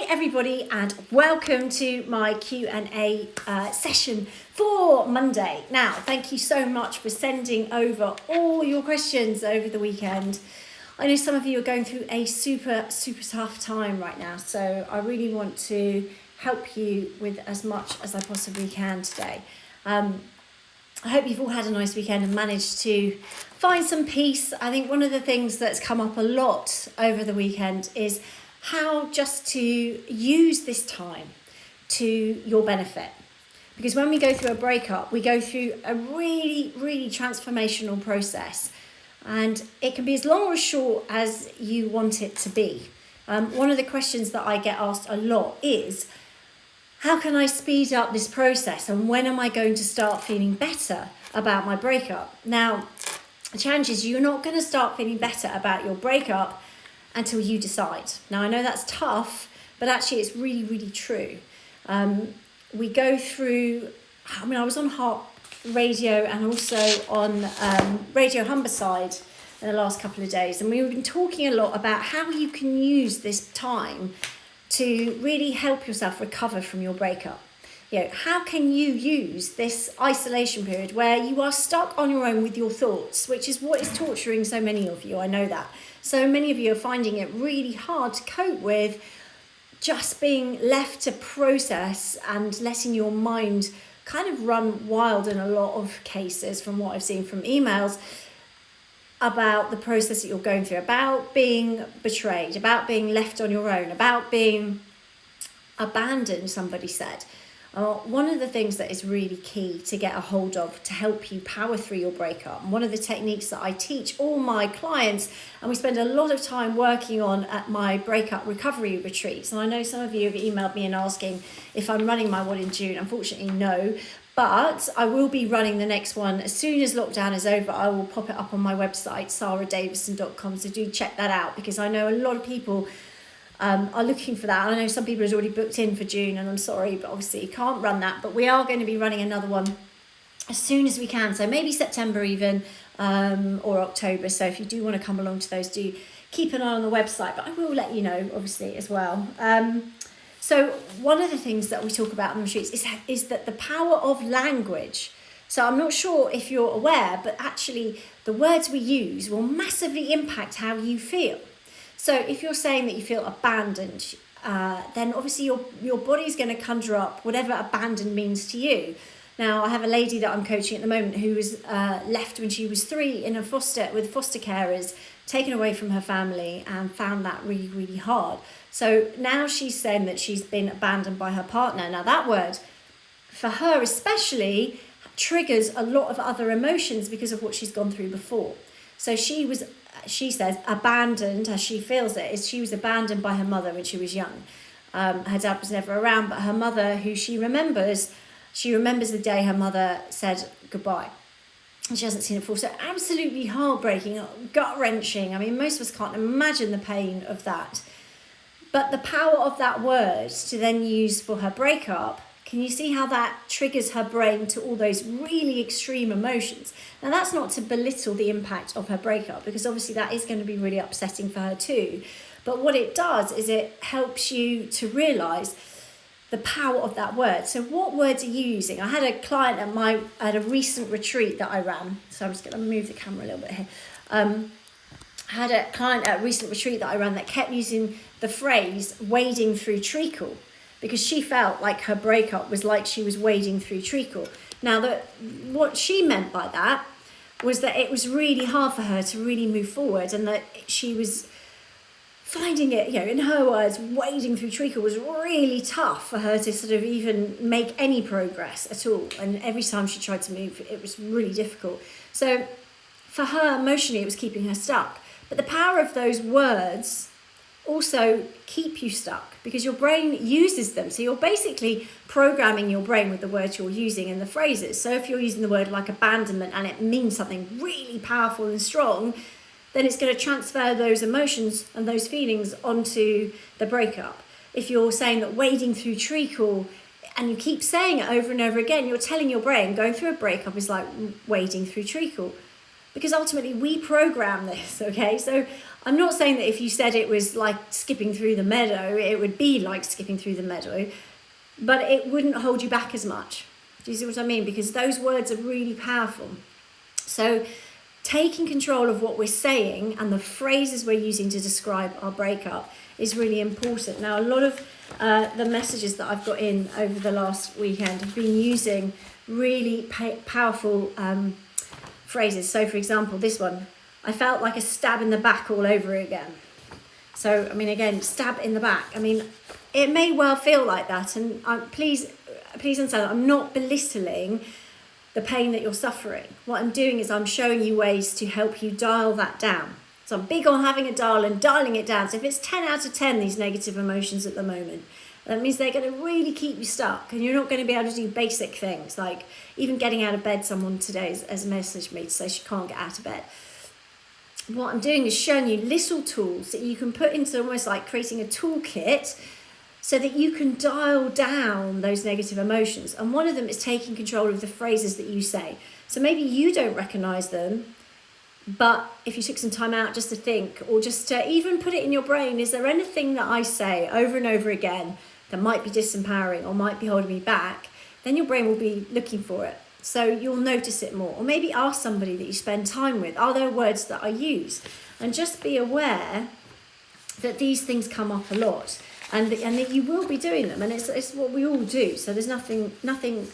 Hi everybody and welcome to my Q&A session for Monday. Now, thank you so much for sending over all your questions over the weekend. I know some of you are going through a super tough time right now, so I really want to help you with as much as I possibly can today. I hope you've all had a nice weekend and managed to find some peace. I think one of the things that's come up a lot over the weekend is how just to use this time to your benefit. Because when we go through a breakup, we go through a really transformational process. And it can be as long or as short as you want it to be. One of the questions that I get asked a lot is, how can I speed up this process? And when am I going to start feeling better about my breakup? Now, the challenge is you're not going to start feeling better about your breakup until you decide. Now, I know that's tough, but actually it's really true. We go through, I was on Heart Radio and also on Radio Humberside in the last couple of days, and we've been talking a lot about how you can use this time to really help yourself recover from your breakup. How can you use this isolation period where you are stuck on your own with your thoughts, which is what is torturing so many of you, I know that. So many of you are finding it really hard to cope with just being left to process and letting your mind kind of run wild in a lot of cases, from what I've seen from emails, about the process that you're going through, about being betrayed, about being left on your own, about being abandoned, somebody said. One of the things that is really key to get a hold of to help you power through your breakup, and one of the techniques that I teach all my clients, and we spend a lot of time working on at my breakup recovery retreats. And I know some of you have emailed me and asking if I'm running my one in June. Unfortunately, no. But I will be running the next one as soon as lockdown is over. I will pop it up on my website, saradavison.com. So do check that out, because I know a lot of people are looking for that. I know some people have already booked in for June, and I'm sorry, but obviously you can't run that. But we are going to be running another one as soon as we can. So maybe September even, or October. So if you do want to come along to those, do keep an eye on the website. But I will let you know, obviously, as well. So one of the things that we talk about on the retreats is that the power of language. So I'm not sure if you're aware, but actually the words we use will massively impact how you feel. So if you're saying that you feel abandoned, then obviously your body's going to conjure up whatever abandoned means to you. Now, I have a lady that I'm coaching at the moment who was left when she was 3 with foster carers, taken away from her family, and found that really hard. So now she's saying that she's been abandoned by her partner. Now that word, for her especially, triggers a lot of other emotions because of what she's gone through before. So she says abandoned, as she feels it, is she was abandoned by her mother when she was young. Her dad was never around, but her mother, who she remembers the day her mother said goodbye. And she hasn't seen it before. So absolutely heartbreaking, gut-wrenching. I mean, most of us can't imagine the pain of that. But the power of that word to then use for her breakup, can you see how that triggers her brain to all those really extreme emotions? Now, that's not to belittle the impact of her breakup, because obviously that is going to be really upsetting for her too. But what it does is it helps you to realise the power of that word. So what words are you using? I had a client at a recent retreat that I ran. So I'm just going to move the camera a little bit here. I had a client at a recent retreat that I ran that kept using the phrase wading through treacle, because she felt like her breakup was like she was wading through treacle. Now, what she meant by that was that it was really hard for her to really move forward, and that she was finding it, in her words, wading through treacle was really tough for her to sort of even make any progress at all. And every time she tried to move, it was really difficult. So for her, emotionally, it was keeping her stuck. But the power of those words also keep you stuck, because your brain uses them. So you're basically programming your brain with the words you're using and the phrases. So if you're using the word like abandonment and it means something really powerful and strong, then it's going to transfer those emotions and those feelings onto the breakup. If you're saying that wading through treacle and you keep saying it over and over again, you're telling your brain going through a breakup is like wading through treacle. Because ultimately we program this, okay? So I'm not saying that if you said it was like skipping through the meadow, it would be like skipping through the meadow, but it wouldn't hold you back as much. Do you see what I mean? Because those words are really powerful. So taking control of what we're saying and the phrases we're using to describe our breakup is really important. Now, a lot of the messages that I've got in over the last weekend have been using really powerful phrases. So, for example, this one, I felt like a stab in the back all over again. So, I mean, again, stab in the back. I mean, it may well feel like that. And please understand, I'm not belittling the pain that you're suffering. What I'm doing is I'm showing you ways to help you dial that down. So I'm big on having a dial and dialing it down. So if it's 10 out of 10, these negative emotions at the moment, that means they're going to really keep you stuck, and you're not going to be able to do basic things like even getting out of bed. Someone today has messaged me to say she can't get out of bed. What I'm doing is showing you little tools that you can put into almost like creating a toolkit so that you can dial down those negative emotions. And one of them is taking control of the phrases that you say. So maybe you don't recognize them, but if you took some time out just to think, or just to even put it in your brain, is there anything that I say over and over again that might be disempowering or might be holding me back? Then your brain will be looking for it. So you'll notice it more. Or maybe ask somebody that you spend time with, are there words that I use? And just be aware that these things come up a lot. And that you will be doing them, and it's what we all do. So there's nothing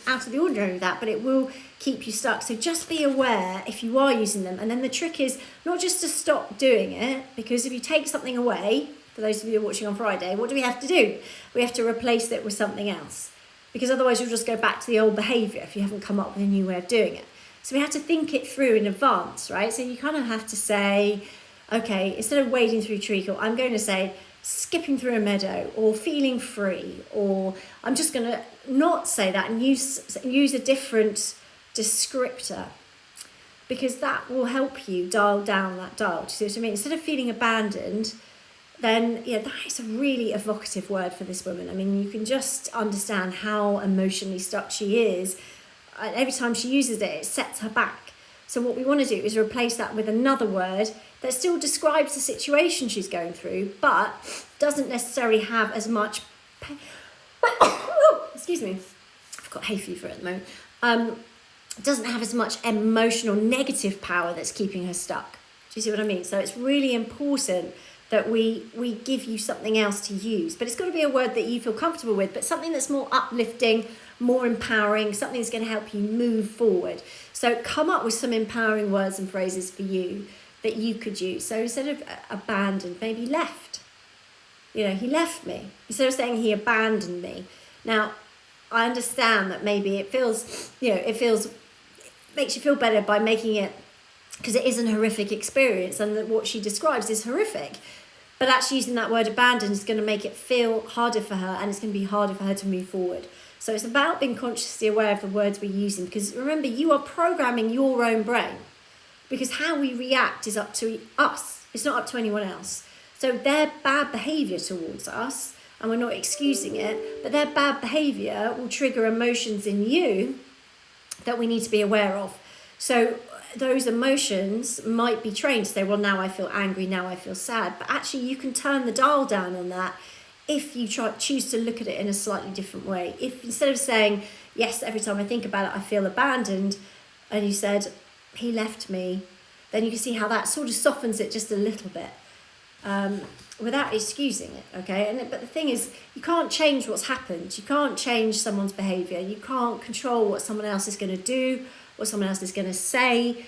out of the ordinary with that, but it will keep you stuck. So just be aware if you are using them. And then the trick is not just to stop doing it, because if you take something away, for those of you who are watching on Friday, what do we have to do? We have to replace it with something else, because otherwise you'll just go back to the old behaviour if you haven't come up with a new way of doing it. So we have to think it through in advance, right? So you kind of have to say, okay, instead of wading through treacle, I'm going to say skipping through a meadow, or feeling free, or I'm just going to not say that and use a different descriptor, because that will help you dial down that dial. Do you see what I mean? Instead of feeling abandoned, then that is a really evocative word for this woman. I mean, you can just understand how emotionally stuck she is. And every time she uses it, it sets her back. So what we want to do is replace that with another word that still describes the situation she's going through, but doesn't necessarily have as much excuse me, I've got hay fever at the moment. Doesn't have as much emotional negative power that's keeping her stuck. Do you see what I mean? So it's really important that we give you something else to use, but it's got to be a word that you feel comfortable with, but something that's more uplifting, more empowering, something that's going to help you move forward. So come up with some empowering words and phrases for you that you could use. So instead of abandoned, maybe left. He left me. Instead of saying he abandoned me. Now, I understand that maybe it makes you feel better by making it, because it is an horrific experience, and that what she describes is horrific. But actually using that word abandoned is going to make it feel harder for her, and it's going to be harder for her to move forward. So it's about being consciously aware of the words we're using, because remember, you are programming your own brain, because how we react is up to us. It's not up to anyone else. So their bad behaviour towards us, and we're not excusing it, but their bad behaviour will trigger emotions in you that we need to be aware of. So those emotions might be trained to say, well, now I feel angry, now I feel sad. But actually you can turn the dial down on that if you choose to look at it in a slightly different way. If instead of saying, yes, every time I think about it, I feel abandoned, and you said, he left me, then you can see how that sort of softens it just a little bit, without excusing it, okay? But the thing is, you can't change what's happened. You can't change someone's behaviour. You can't control what someone else is going to do, what someone else is going to say.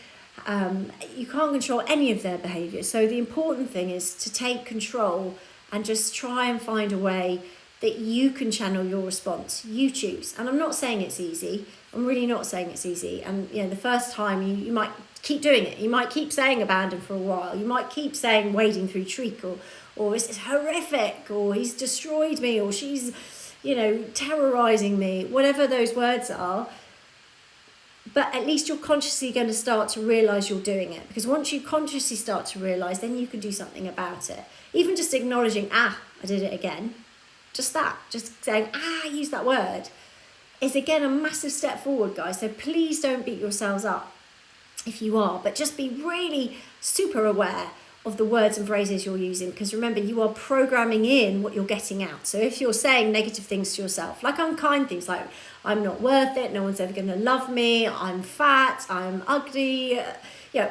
You can't control any of their behaviour. So the important thing is to take control and just try and find a way that you can channel your response. You choose. And I'm not saying it's easy. I'm really not saying it's easy. And the first time you might keep doing it. You might keep saying abandon for a while. You might keep saying wading through treacle, or this is horrific, or he's destroyed me, or she's, terrorising me, whatever those words are. But at least you're consciously going to start to realise you're doing it. Because once you consciously start to realise, then you can do something about it. Even just acknowledging, I did it again. Just that. Just saying, I used that word. Is again a massive step forward, guys. So please don't beat yourselves up if you are. But just be really super aware of the words and phrases you're using, because remember, you are programming in what you're getting out. So if you're saying negative things to yourself, like unkind things like I'm not worth it, no one's ever going to love me, I'm fat, I'm ugly,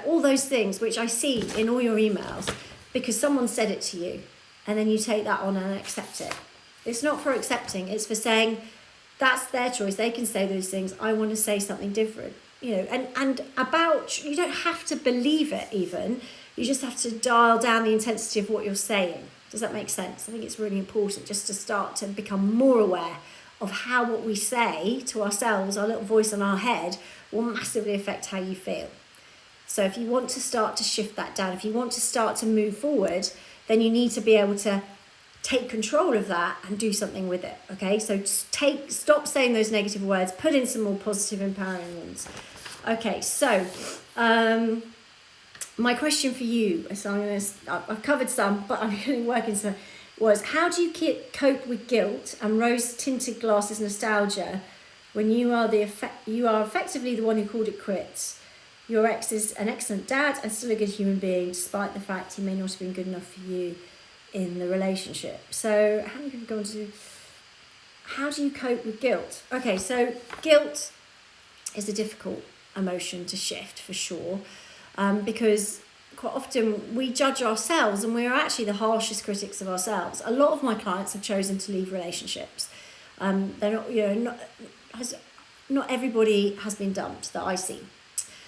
all those things which I see in all your emails because someone said it to you, and then you take that on and accept it. It's not for accepting, it's for saying that's their choice. They can say those things. I want to say something different. And about, you don't have to believe it even. You just have to dial down the intensity of what you're saying. Does that make sense? I think it's really important just to start to become more aware of how what we say to ourselves, our little voice in our head, will massively affect how you feel. So if you want to start to shift that down, if you want to start to move forward, then you need to be able to take control of that and do something with it. Okay, so stop saying those negative words, put in some more positive, empowering ones. Okay, so my question for you, so I've covered some, but I'm going to work into some, was how do you cope with guilt and rose-tinted glasses nostalgia when you are effectively the one who called it quits? Your ex is an excellent dad and still a good human being, despite the fact he may not have been good enough for you in the relationship. So how do you cope with guilt? Okay, so guilt is a difficult emotion to shift for sure, because quite often we judge ourselves and we're actually the harshest critics of ourselves. A lot of my clients have chosen to leave relationships. They're not everybody has been dumped that I see.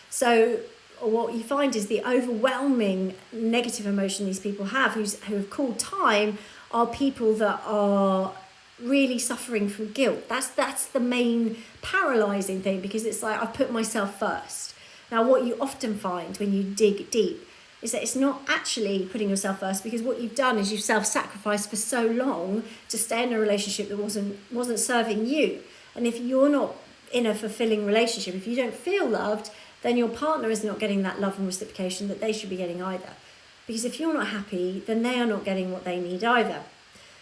So what you find is the overwhelming negative emotion these people have who have called time are people that are really suffering from guilt. That's the main paralyzing thing, because it's like I've put myself first. Now what you often find when you dig deep is that it's not actually putting yourself first, because what you've done is you've self-sacrificed for so long to stay in a relationship that wasn't serving you. And if you're not in a fulfilling relationship, if you don't feel loved, then your partner is not getting that love and reciprocation that they should be getting either. Because if you're not happy, then they are not getting what they need either.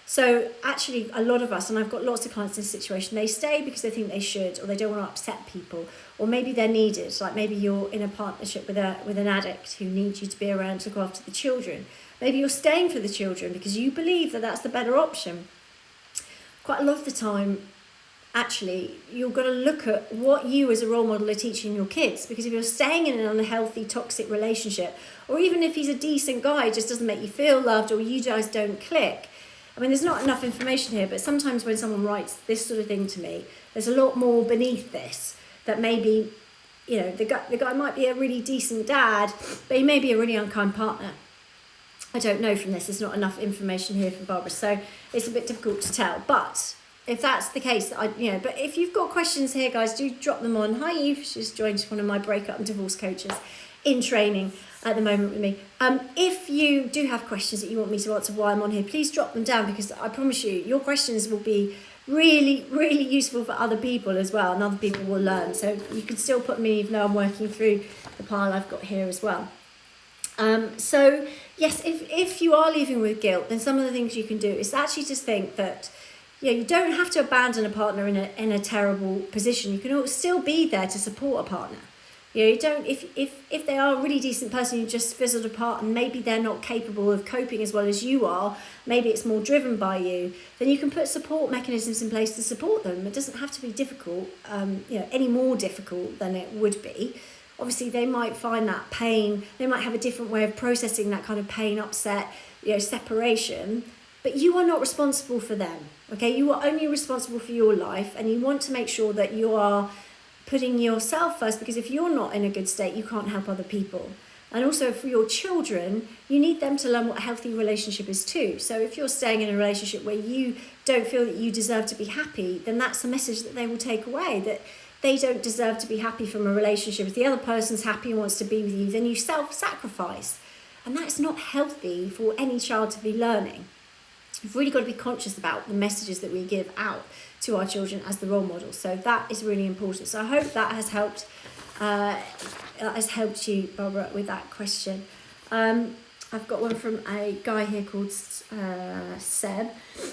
So actually, a lot of us, and I've got lots of clients in this situation, they stay because they think they should, or they don't want to upset people, or maybe they're needed. Like maybe you're in a partnership with an addict who needs you to be around to look after the children. Maybe you're staying for the children because you believe that that's the better option. Quite a lot of the time, actually, you've got to look at what you as a role model are teaching your kids, because if you're staying in an unhealthy, toxic relationship, or even if he's a decent guy, it just doesn't make you feel loved, or you guys don't click. I mean, there's not enough information here, but sometimes when someone writes this sort of thing to me, there's a lot more beneath this, that maybe, the guy might be a really decent dad, but he may be a really unkind partner. I don't know from this, there's not enough information here from Barbara, so it's a bit difficult to tell, but if that's the case, but if you've got questions here, guys, do drop them on. Hi, Eve, she's joined one of my breakup and divorce coaches in training at the moment with me. If you do have questions that you want me to answer while I'm on here, please drop them down, because I promise you, your questions will be really, really useful for other people as well, and other people will learn. So you can still put me, even though I'm working through the pile I've got here as well. So yes, if you are leaving with guilt, then some of the things you can do is actually just think that you don't have to abandon a partner in a terrible position. You can still be there to support a partner. You don't, if they are a really decent person who just fizzled apart and maybe they're not capable of coping as well as you are, maybe it's more driven by you, then you can put support mechanisms in place to support them. It doesn't have to be difficult, any more difficult than it would be. Obviously, they might find that pain, they might have a different way of processing that kind of pain, upset, separation, but you are not responsible for them, okay? You are only responsible for your life, and you want to make sure that you are putting yourself first, because if you're not in a good state, you can't help other people. And also for your children, you need them to learn what a healthy relationship is too. So if you're staying in a relationship where you don't feel that you deserve to be happy, then that's a message that they will take away, that they don't deserve to be happy from a relationship. If the other person's happy and wants to be with you, then you self-sacrifice. And that's not healthy for any child to be learning. We've really got to be conscious about the messages that we give out to our children as the role model. So that is really important. So I hope that has helped you, Barbara, with that question. I've got one from a guy here called Seb.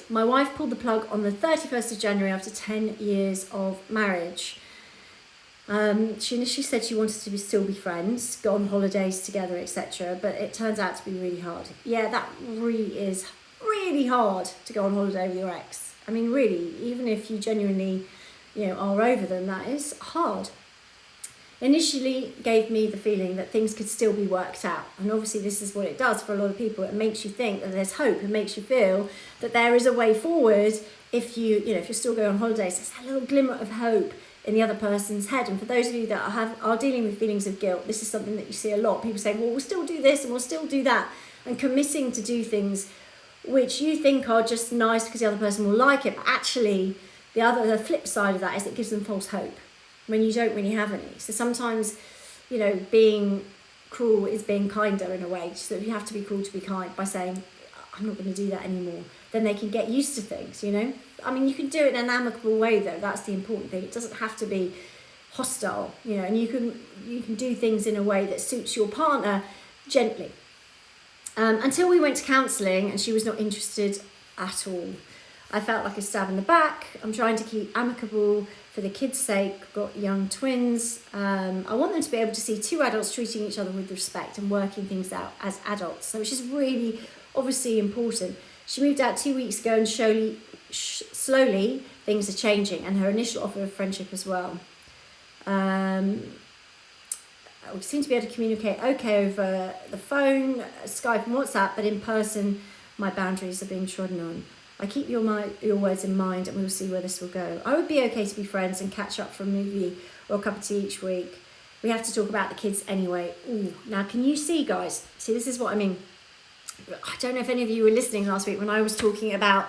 My wife pulled the plug on the 31st of January after 10 years of marriage. She initially said she wanted to still be friends, go on holidays together, etc. But it turns out to be really hard. Yeah, that really is really hard to go on holiday with your ex. I mean, really, even if you genuinely, are over them, that is hard. Initially gave me the feeling that things could still be worked out. And obviously this is what it does for a lot of people. It makes you think that there's hope. It makes you feel that there is a way forward if if you're still going on holidays. There's a little glimmer of hope in the other person's head. And for those of you that are dealing with feelings of guilt, this is something that you see a lot. People saying, well, we'll still do this and we'll still do that. And committing to do things which you think are just nice because the other person will like it. But actually, the flip side of that is it gives them false hope when you don't really have any. So sometimes, being cruel is being kinder in a way. So you have to be cruel to be kind by saying, I'm not going to do that anymore. Then they can get used to things, I mean, you can do it in an amicable way though. That's the important thing. It doesn't have to be hostile, and you can do things in a way that suits your partner gently. Until we went to counselling and she was not interested at all. I felt like a stab in the back. I'm trying to keep amicable for the kids' sake. I've got young twins. I want them to be able to see two adults treating each other with respect and working things out as adults. So which is really obviously important. She moved out 2 weeks ago and slowly things are changing, and her initial offer of friendship as well. We seem to be able to communicate okay over the phone, Skype and WhatsApp, but in person my boundaries are being trodden on. I keep your words in mind and we'll see where this will go. I would be okay to be friends and catch up for a movie or a cup of tea each week. We have to talk about the kids anyway. Ooh, now can you see, guys? See, this is what I mean. I don't know if any of you were listening last week when I was talking about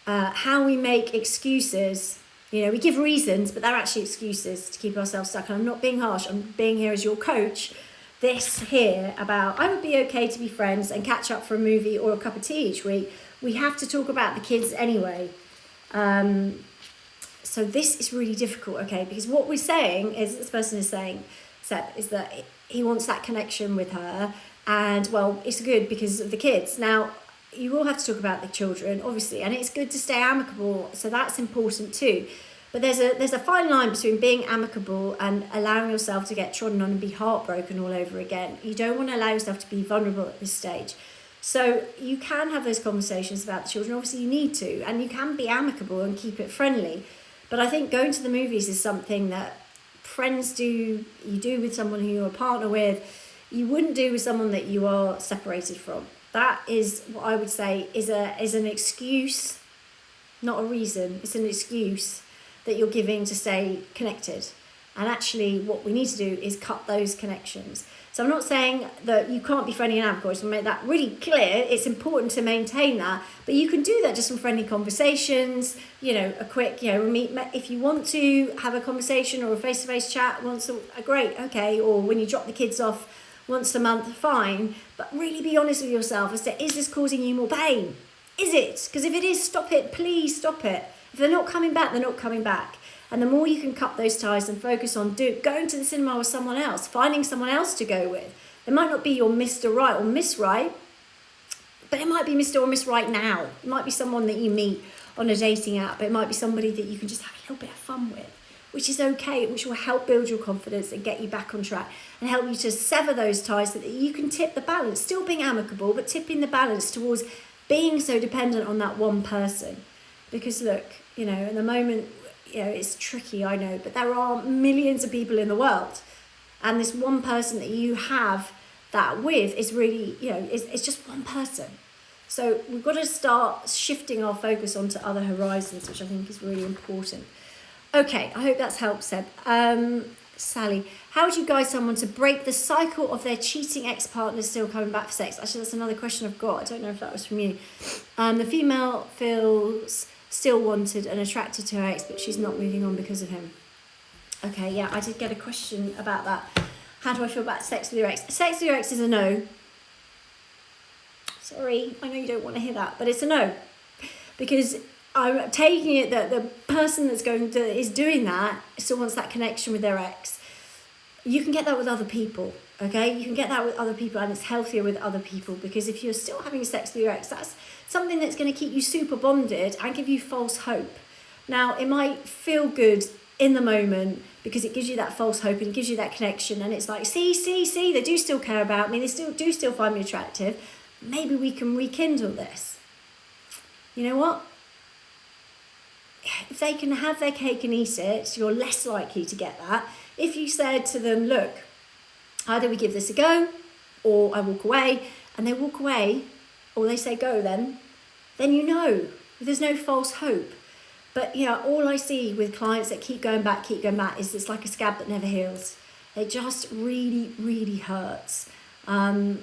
how we make excuses. We give reasons, but they're actually excuses to keep ourselves stuck. And I'm not being harsh. I'm being here as your coach. This here about I would be okay to be friends and catch up for a movie or a cup of tea each week. We have to talk about the kids anyway. So this is really difficult, okay? Because what we're saying is, this person is saying, Seb, is that he wants that connection with her. And, well, it's good because of the kids. Now, you will have to talk about the children, obviously. And it's good to stay amicable. So that's important too. But there's a fine line between being amicable and allowing yourself to get trodden on and be heartbroken all over again. You don't want to allow yourself to be vulnerable at this stage. So you can have those conversations about the children. Obviously, you need to. And you can be amicable and keep it friendly. But I think going to the movies is something that friends do, you do with someone who you're a partner with, you wouldn't do with someone that you are separated from. That is what I would say is an excuse, not a reason. It's an excuse that you're giving to stay connected. And actually what we need to do is cut those connections. So I'm not saying that you can't be friendly and amicable. I just want to make that really clear. It's important to maintain that. But you can do that just from friendly conversations, a quick, meet. If you want to have a conversation or a face-to-face chat great, okay. Or when you drop the kids off once a month, fine. But really be honest with yourself as to, is this causing you more pain? Is it? Because if it is, stop it. Please stop it. If they're not coming back, they're not coming back. And the more you can cut those ties and focus on going to the cinema with someone else, finding someone else to go with. It might not be your Mr. Right or Miss Right, but it might be Mr. or Miss Right now. It might be someone that you meet on a dating app. It might be somebody that you can just have a little bit of fun with, which is okay, which will help build your confidence and get you back on track and help you to sever those ties so that you can tip the balance, still being amicable, but tipping the balance towards being so dependent on that one person. Because look, in the moment, it's tricky, I know, but there are millions of people in the world. And this one person that you have that with is really, it's just one person. So we've got to start shifting our focus onto other horizons, which I think is really important. Okay, I hope that's helped, Seb. Sally, how would you guide someone to break the cycle of their cheating ex-partner still coming back for sex? Actually, that's another question I've got. I don't know if that was from you. The female feels still wanted and attracted to her ex, but she's not moving on because of him. Okay, yeah, I did get a question about that. How do I feel about sex with your ex? Sex with your ex is a no. Sorry, I know you don't want to hear that, but it's a no. Because I'm taking it that the person is doing that still wants that connection with their ex. You can get that with other people, okay? You can get that with other people, and it's healthier with other people, because if you're still having sex with your ex, that's something that's going to keep you super bonded and give you false hope. Now, it might feel good in the moment, because it gives you that false hope and it gives you that connection, and it's like, see, they do still care about me, they do still find me attractive. Maybe we can rekindle this. You know what? If they can have their cake and eat it, you're less likely to get that. If you said to them, look, either we give this a go or I walk away, and they walk away, or they say go, then you know, there's no false hope. But yeah, all I see with clients that keep going back is it's like a scab that never heals. It just really, really hurts. And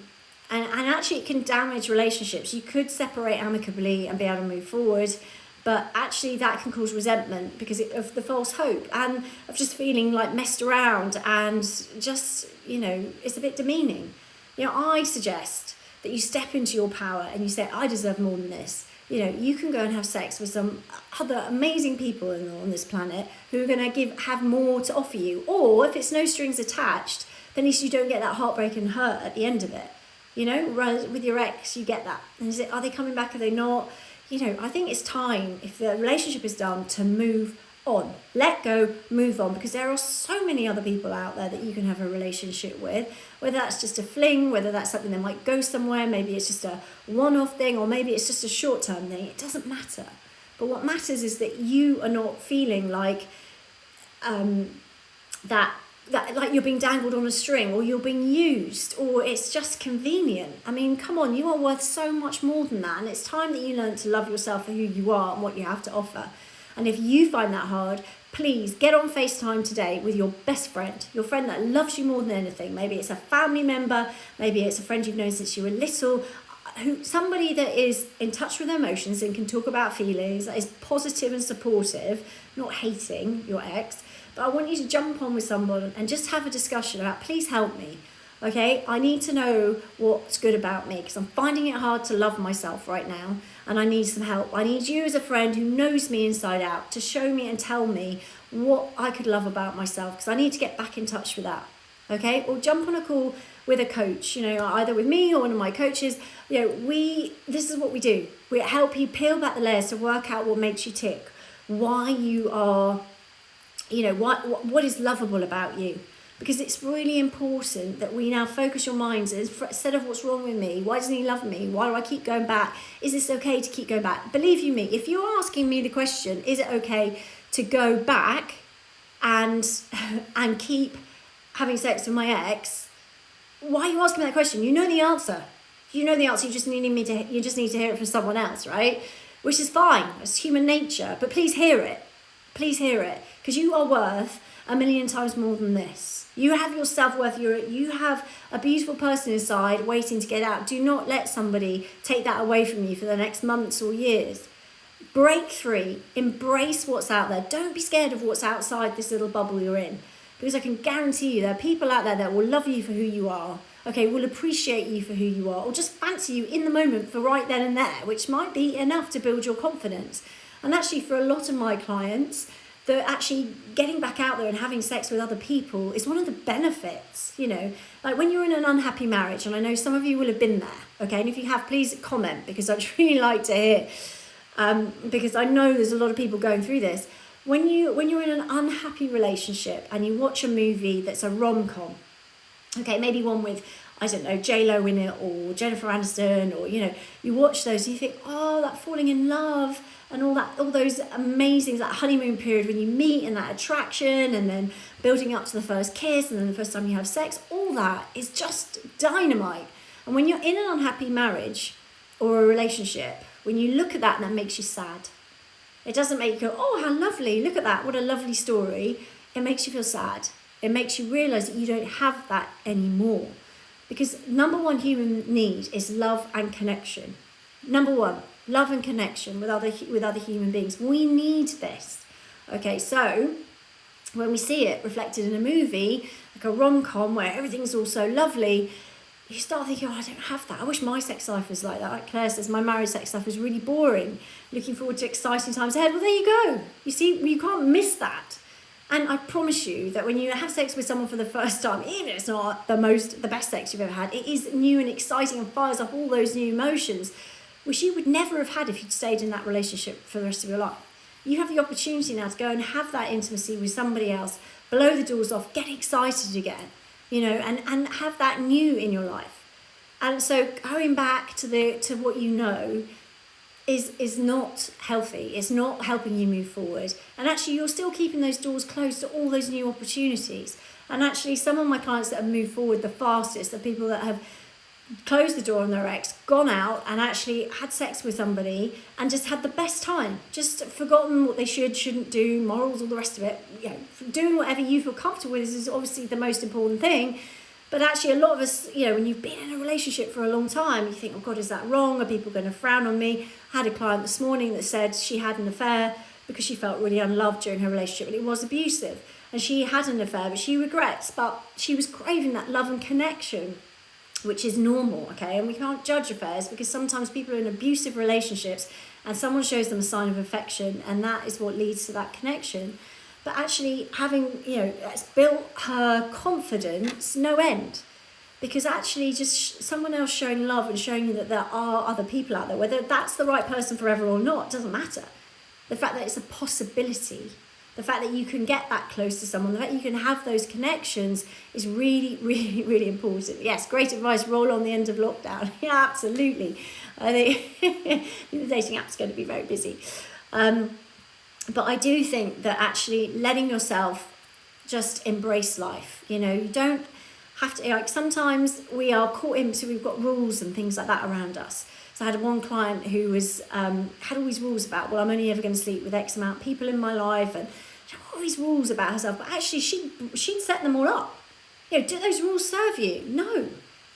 actually it can damage relationships. You could separate amicably and be able to move forward, but actually that can cause resentment because of the false hope and of just feeling like messed around, and just, you know, it's a bit demeaning. You know, I suggest that you step into your power and you say, I deserve more than this. You know, you can go and have sex with some other amazing people on this planet who are going to have more to offer you. Or if it's no strings attached, then at least you don't get that heartbreak and hurt at the end of it. You know, with your ex, you get that. And are they coming back? Are they not? You know, I think it's time, if the relationship is done, to move on. Let go, move on, because there are so many other people out there that you can have a relationship with, whether that's just a fling, whether that's something that might go somewhere, maybe it's just a one-off thing, or maybe it's just a short-term thing. It doesn't matter. But what matters is that you are not feeling like that like you're being dangled on a string, or you're being used, or it's just convenient. I mean, come on, you are worth so much more than that, and it's time that you learn to love yourself for who you are and what you have to offer. And if you find that hard, please get on FaceTime today with your best friend, your friend that loves you more than anything. Maybe it's a family member, maybe it's a friend you've known since you were little, somebody that is in touch with their emotions and can talk about feelings, that is positive and supportive, not hating your ex. But I want you to jump on with someone and just have a discussion about, please help me. Okay, I need to know what's good about me, because I'm finding it hard to love myself right now, and I need some help. I need you as a friend who knows me inside out to show me and tell me what I could love about myself, because I need to get back in touch with that. Okay, or jump on a call with a coach, you know, either with me or one of my coaches. You know, this is what we do. We help you peel back the layers to work out what makes you tick, why you are, you know, what is lovable about you. Because it's really important that we now focus your minds instead of what's wrong with me, why doesn't he love me, why do I keep going back, is this okay to keep going back? Believe you me, if you're asking me the question, is it okay to go back and keep having sex with my ex, why are you asking me that question? You know the answer. You know the answer, you just need to hear it from someone else, right? Which is fine, it's human nature, but please hear it. Please hear it, because you are worth 1,000,000 times more than this. You have your self-worth, you have a beautiful person inside waiting to get out. Do not let somebody take that away from you for the next months or years. Break free, embrace what's out there. Don't be scared of what's outside this little bubble you're in, because I can guarantee you there are people out there that will love you for who you are, okay, will appreciate you for who you are, or just fancy you in the moment for right then and there, which might be enough to build your confidence. And actually, for a lot of my clients, that actually getting back out there and having sex with other people is one of the benefits, you know, like when you're in an unhappy marriage, and I know some of you will have been there, okay, and if you have, please comment, because I'd really like to hear, because I know there's a lot of people going through this. When you're in an unhappy relationship and you watch a movie that's a rom-com, okay, maybe one with, I don't know, J-Lo in it, or Jennifer Aniston, or, you know, you watch those and you think, oh, that falling in love and all those amazing, that honeymoon period when you meet and that attraction, and then building up to the first kiss, and then the first time you have sex, all that is just dynamite. And when you're in an unhappy marriage or a relationship, when you look at that, and that makes you sad. It doesn't make you go, oh, how lovely, look at that, what a lovely story. It makes you feel sad. It makes you realise that you don't have that anymore. Because number one human need is love and connection. Number one, love and connection with other human beings. We need this. Okay, so when we see it reflected in a movie, like a rom-com where everything's all so lovely, you start thinking, oh, I don't have that. I wish my sex life was like that. Like Claire says, my married sex life was really boring. Looking forward to exciting times ahead. Well, there you go. You see, you can't miss that. And I promise you that when you have sex with someone for the first time, even if it's not the best sex you've ever had, it is new and exciting and fires up all those new emotions, which you would never have had if you'd stayed in that relationship for the rest of your life. You have the opportunity now to go and have that intimacy with somebody else, blow the doors off, get excited again, and have that new in your life. And so going back to what you know is not healthy. It's not helping you move forward. And actually, you're still keeping those doors closed to all those new opportunities. And actually, some of my clients that have moved forward the fastest are people that have closed the door on their ex, gone out and actually had sex with somebody and just had the best time, just forgotten what they shouldn't do, morals, all the rest of it. Doing whatever you feel comfortable with is obviously the most important thing. But actually, a lot of us, when you've been in a relationship for a long time, you think, oh God, is that wrong? Are people going to frown on me? I had a client this morning that said she had an affair because she felt really unloved during her relationship, and it was abusive. And she had an affair, but she regrets, but she was craving that love and connection, which is normal, okay? And we can't judge affairs because sometimes people are in abusive relationships and someone shows them a sign of affection, and that is what leads to that connection. But actually having, it's built her confidence no end. Because actually just someone else showing love and showing you that there are other people out there, whether that's the right person forever or not, doesn't matter. The fact that it's a possibility, the fact that you can get that close to someone, the fact that you can have those connections is really, really, really important. Yes, great advice, roll on the end of lockdown. Yeah, absolutely. I think the dating app's going to be very busy. But I do think that actually letting yourself just embrace life, you don't have to, sometimes we are caught in, so we've got rules and things like that around us. So I had one client who was had all these rules about, well, I'm only ever going to sleep with X amount of people in my life, and she had all these rules about herself, but actually she'd set them all up. Do those rules serve you? No.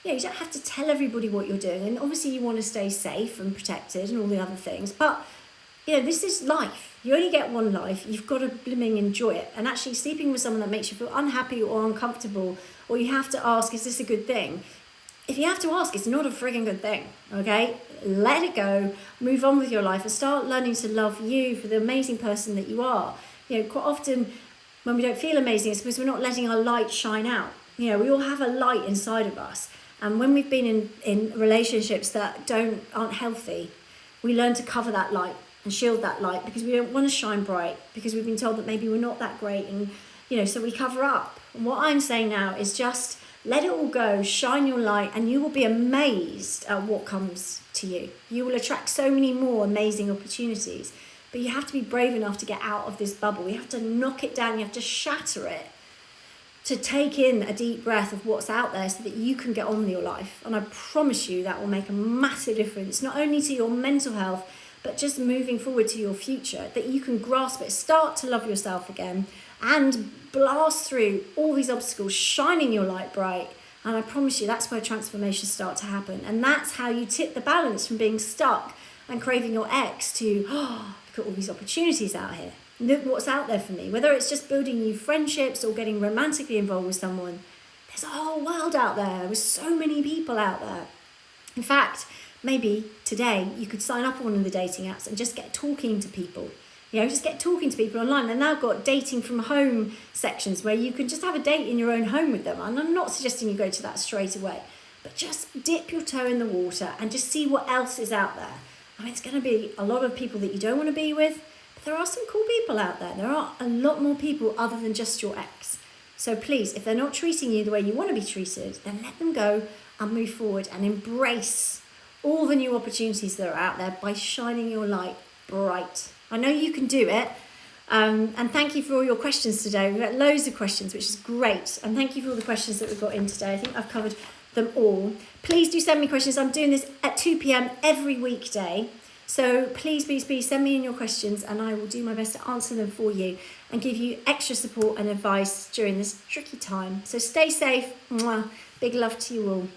You don't have to tell everybody what you're doing, and obviously you want to stay safe and protected and all the other things, but this is life. You only get one life. You've got to blooming enjoy it. And actually sleeping with someone that makes you feel unhappy or uncomfortable, or you have to ask, is this a good thing? If you have to ask, it's not a frigging good thing, okay? Let it go, move on with your life, and start learning to love you for the amazing person that you are. Quite often when we don't feel amazing, it's because we're not letting our light shine out. We all have a light inside of us. And when we've been in relationships that aren't healthy, we learn to cover that light and shield that light because we don't want to shine bright, because we've been told that maybe we're not that great, and so we cover up. And what I'm saying now is just let it all go, shine your light, and you will be amazed at what comes to you. You will attract so many more amazing opportunities, but you have to be brave enough to get out of this bubble. You have to knock it down, you have to shatter it, to take in a deep breath of what's out there so that you can get on with your life. And I promise you that will make a massive difference, not only to your mental health, but just moving forward to your future, that you can grasp it, start to love yourself again, and blast through all these obstacles, shining your light bright. And I promise you, that's where transformations start to happen. And that's how you tip the balance from being stuck and craving your ex to, look at all these opportunities out here. Look what's out there for me. Whether it's just building new friendships or getting romantically involved with someone, there's a whole world out there with so many people out there. In fact, maybe today you could sign up on one of the dating apps and just get talking to people. Just get talking to people online. They've now got dating from home sections where you can just have a date in your own home with them. And I'm not suggesting you go to that straight away, but just dip your toe in the water and just see what else is out there. It's going to be a lot of people that you don't want to be with, but there are some cool people out there. There are a lot more people other than just your ex. So please, if they're not treating you the way you want to be treated, then let them go and move forward and embrace all the new opportunities that are out there by shining your light bright. I know you can do it. And thank you for all your questions today. We've got loads of questions, which is great. And thank you for all the questions that we've got in today. I think I've covered them all. Please do send me questions. I'm doing this at 2 p.m. every weekday. So please send me in your questions, and I will do my best to answer them for you and give you extra support and advice during this tricky time. So stay safe. Mwah. Big love to you all.